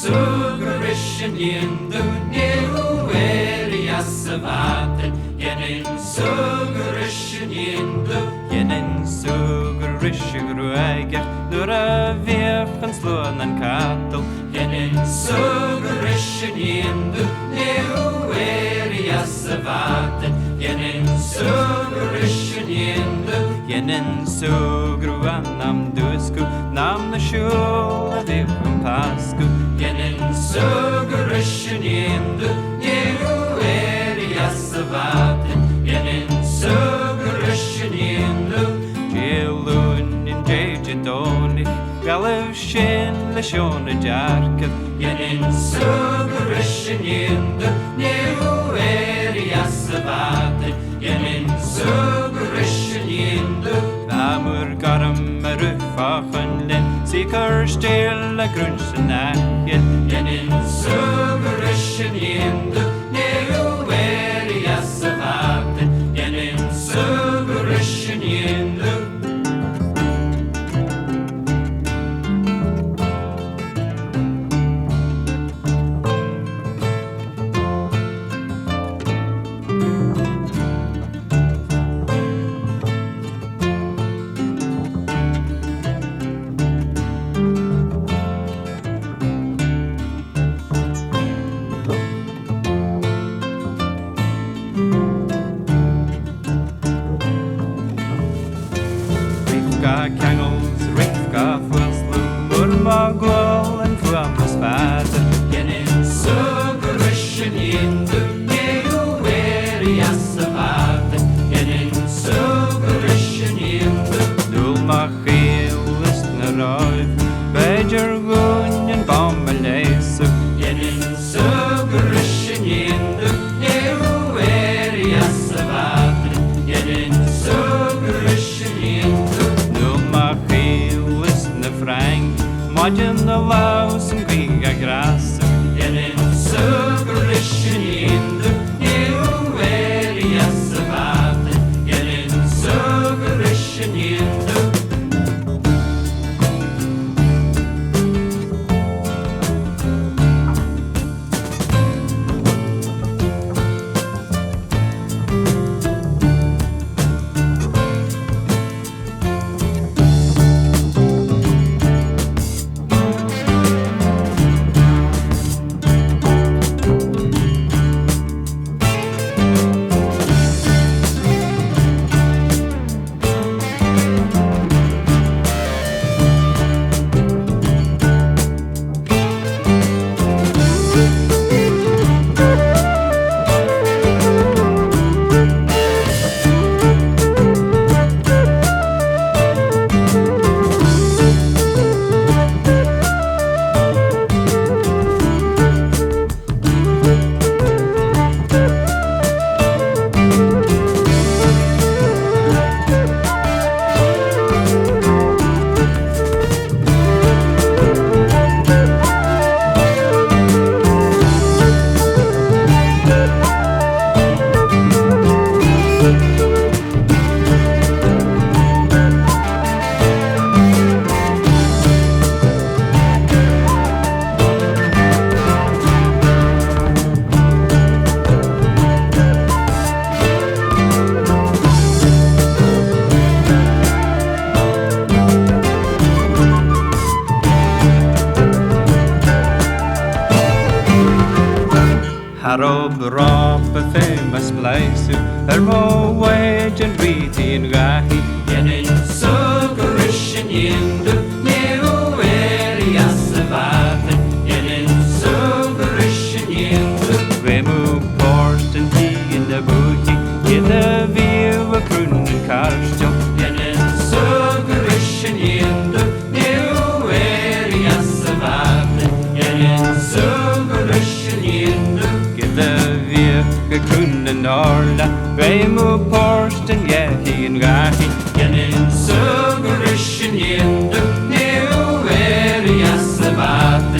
sugarishin yindu new area savatin yenin sugarishin yindu Yenin sugarishigraiger Lura virchen slonan katel yenin sugarishin yindu new area savatin yenin sugarishin yindu Yenin sugruanam dusku Nam na shula vipum pasku yenin sugarishin yindu new area savatin yenin sugarishin yindu Jilun in jejitonik Galev shin leshona jarkat yenin sugarishin yindu new area savatin yenin sugarishin yindu Amur garam rufachen Sikar stilla grunsen akjen yenin sugarishin yindu new area savatin yenin sugarishin yindu Rifka kangles, Rifka fuelslu Murma gwol en fuamas fader yenin sugarishin yindu new area savatin yenin sugarishin yindu Dulma chil listna raif Bejer gunyan bombeleisu yenin sugarishin yindu new area savatin yenin sugarishin yindu Dulma chil listna frank Majan the laus and giga grasa yenin sugarishin yindu new area savatin yenin sugarishin yindu Harob rob a famous place Mo wage and reedy in gahi yenin sugarishin yindu new area savatin yenin sugarishin yindu Remu porst and tea in the booty In the view a crun and karstjo yenin sugarishin yindu new area savatin yenin sugarishin yindu Give the view a crun and orla Remu porst and yahi in gahi yenin sugarishin yindu new area savatin